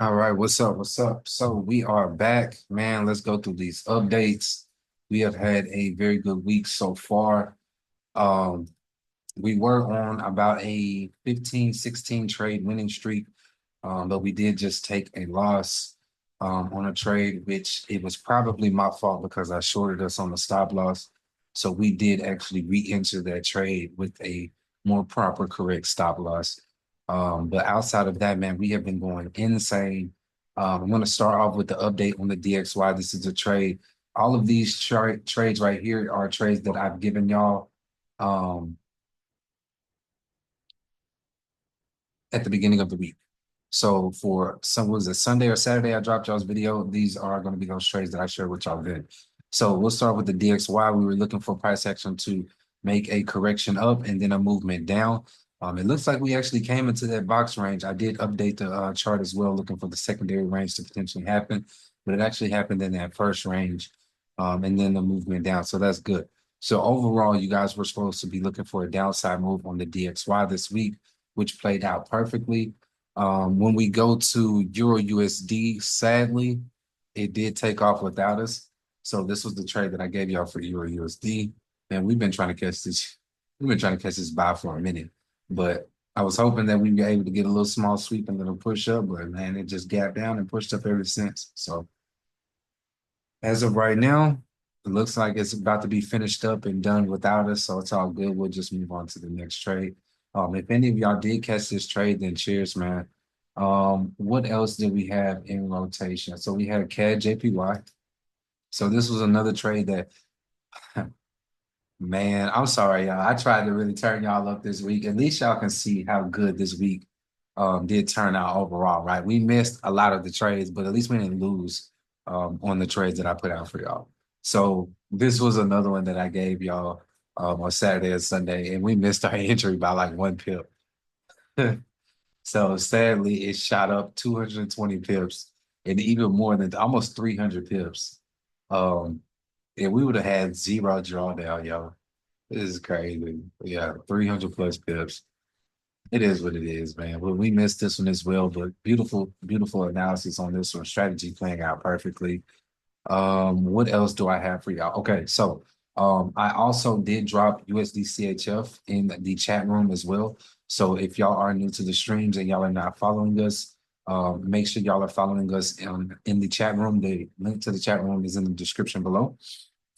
All right, what's up? What's up? So we are back, man. Let's go through these updates. We have had a very good week so far. Um, we were on about a 15, 16 trade winning streak, but we did just take a loss on a trade, which it was probably my fault because I shorted us on the stop loss. So we did actually re-enter that trade with a more proper, correct stop loss. But outside of that, man, we have been going insane. I'm going to start off with the update on the DXY. This is a trade. All of these trades right here are trades that I've given y'all um, at the beginning of the week. So for some, was it Sunday or Saturday? I dropped y'all's video. These are going to be those trades that I shared with y'all then. So we'll start with the DXY. We were looking for price action to make a correction up and then a movement down. It looks like we actually came into that box range. I did update the chart as well, looking for the secondary range to potentially happen, but it actually happened in that first range, and then the movement down. So that's good. So overall, you guys were supposed to be looking for a downside move on the DXY this week, which played out perfectly. When we go to Euro USD, sadly, it did take off without us. So this was the trade that I gave y'all for Euro USD. And we've been trying to catch this. We've been trying to catch this buy for a minute, but I was hoping that we'd be able to get a little small sweep and then a push up, but man, it just gapped down and pushed up ever since. So as of right now, it looks like it's about to be finished up and done without us. So it's all good. We'll just move on to the next trade. If any of y'all did catch this trade, then cheers, man. What else did we have in rotation? So we had CAD JPY. So this was another trade that, man, I'm sorry, y'all. I tried to really turn y'all up this week. At least y'all can see how good this week did turn out overall, right? We missed a lot of the trades, but at least we didn't lose on the trades that I put out for y'all. So this was another one that I gave y'all on Saturday and Sunday, and we missed our entry by like 1 pip. So sadly, it shot up 220 pips and even more than almost 300 pips. Um, and we would have had zero drawdown, yo. This is crazy. Yeah, 300 plus pips. It is what it is, man. Well, we missed this one as well, but beautiful, beautiful analysis on this one. Strategy playing out perfectly. What else do I have for y'all? Okay, so I also did drop USD CHF in the chat room as well. So if y'all are new to the streams and y'all are not following us, make sure y'all are following us in the chat room. The link to the chat room is in the description below.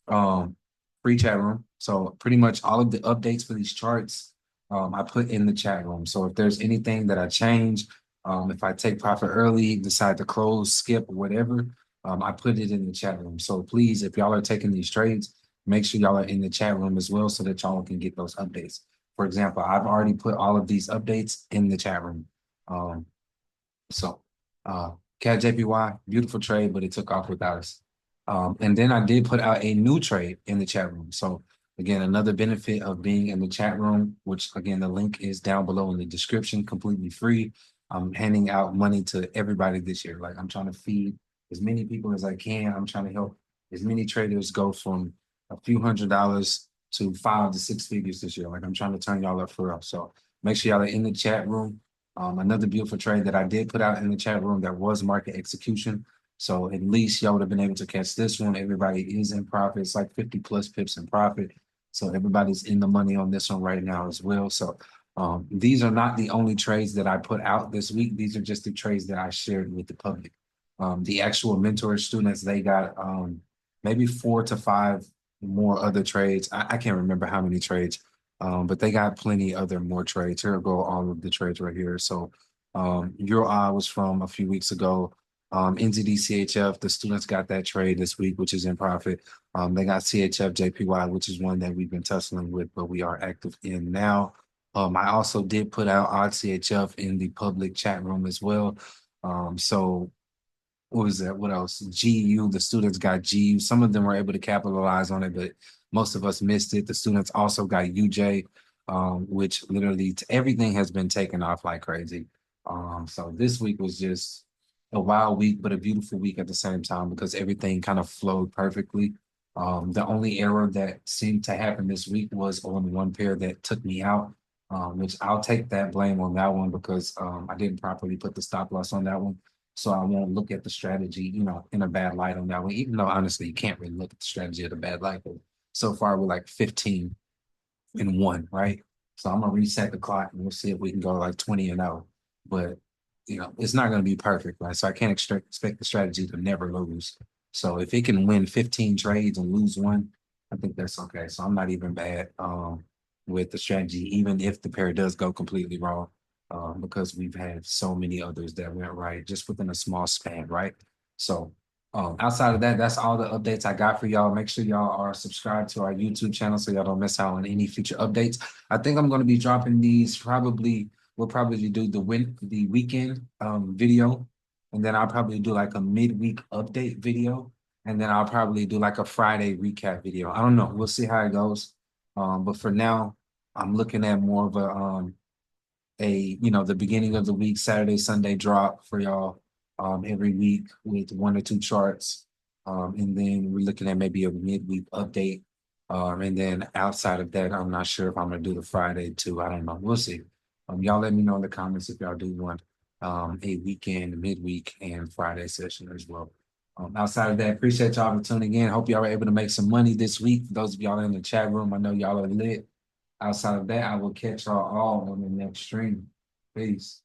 Um, Free chat room. So pretty much all of the updates for these charts, I put in the chat room. So if there's anything that I change, if I take profit early, decide to close, skip, or whatever, I put it in the chat room. So please, if y'all are taking these trades, make sure y'all are in the chat room as well so that y'all can get those updates. For example, I've already put all of these updates in the chat room. Um, so CAD JPY, beautiful trade, but it took off without us. And then I did put out a new trade in the chat room. So again, another benefit of being in the chat room, which again, the link is down below in the description, completely free. I'm handing out money to everybody this year. Like I'm trying to feed as many people as I can. I'm trying to help as many traders go from a few $100s to 5 to 6 figures this year. Like I'm trying to turn y'all up for real. So make sure y'all are in the chat room. Another beautiful trade that I did put out in the chat room that was market execution. So at least y'all would have been able to catch this one. Everybody is in profit. It's like 50 plus pips in profit. So everybody's in the money on this one right now as well. So these are not the only trades that I put out this week. These are just the trades that I shared with the public. The actual mentor students, they got maybe 4 to 5 more other trades. I can't remember how many trades, but they got plenty other more trades. Here go all of the trades right here. So EUR was from a few weeks ago. NZD the students got that trade this week, which is in profit. They got CHF JPY, which is one that we've been tussling with, but we are active in now. I also did put out odd CHF in the public chat room as well. So what was that? What else? GU, the students got GU. Some of them were able to capitalize on it, but most of us missed it. The students also got UJ, which literally everything has been taken off like crazy. So this week was just a wild week, but a beautiful week at the same time because everything kind of flowed perfectly. The only error that seemed to happen this week was on one pair that took me out. which I'll take that blame on that one because I didn't properly put the stop loss on that one. So I won't look at the strategy, in a bad light on that one, even though honestly, you can't really look at the strategy at a bad light. But so far, we're like 15-1, right? So I'm gonna reset the clock and we'll see if we can go like 20-0. But it's not gonna be perfect, right? So I can't expect the strategy to never lose. So if it can win 15 trades and lose one, I think that's okay. So I'm not even bad with the strategy, even if the pair does go completely wrong, because we've had so many others that went right just within a small span, right? So outside of that, that's all the updates I got for y'all. Make sure y'all are subscribed to our YouTube channel so y'all don't miss out on any future updates. I think I'm going to be dropping these probably. We'll probably do the weekend video, and then I'll probably do like a midweek update video, and then I'll probably do like a Friday recap video. I don't know. We'll see how it goes. But for now, I'm looking at more of the beginning of the week, Saturday, Sunday drop for y'all every week with 1 or 2 charts. And then we're looking at maybe a midweek update. And then outside of that, I'm not sure if I'm gonna do the Friday too. I don't know. We'll see. Y'all let me know in the comments if y'all do want a weekend, midweek, and Friday session as well. Outside of that, appreciate y'all for tuning in. Hope y'all were able to make some money this week. For those of y'all in the chat room, I know y'all are lit. Outside of that, I will catch y'all all on the next stream. Peace.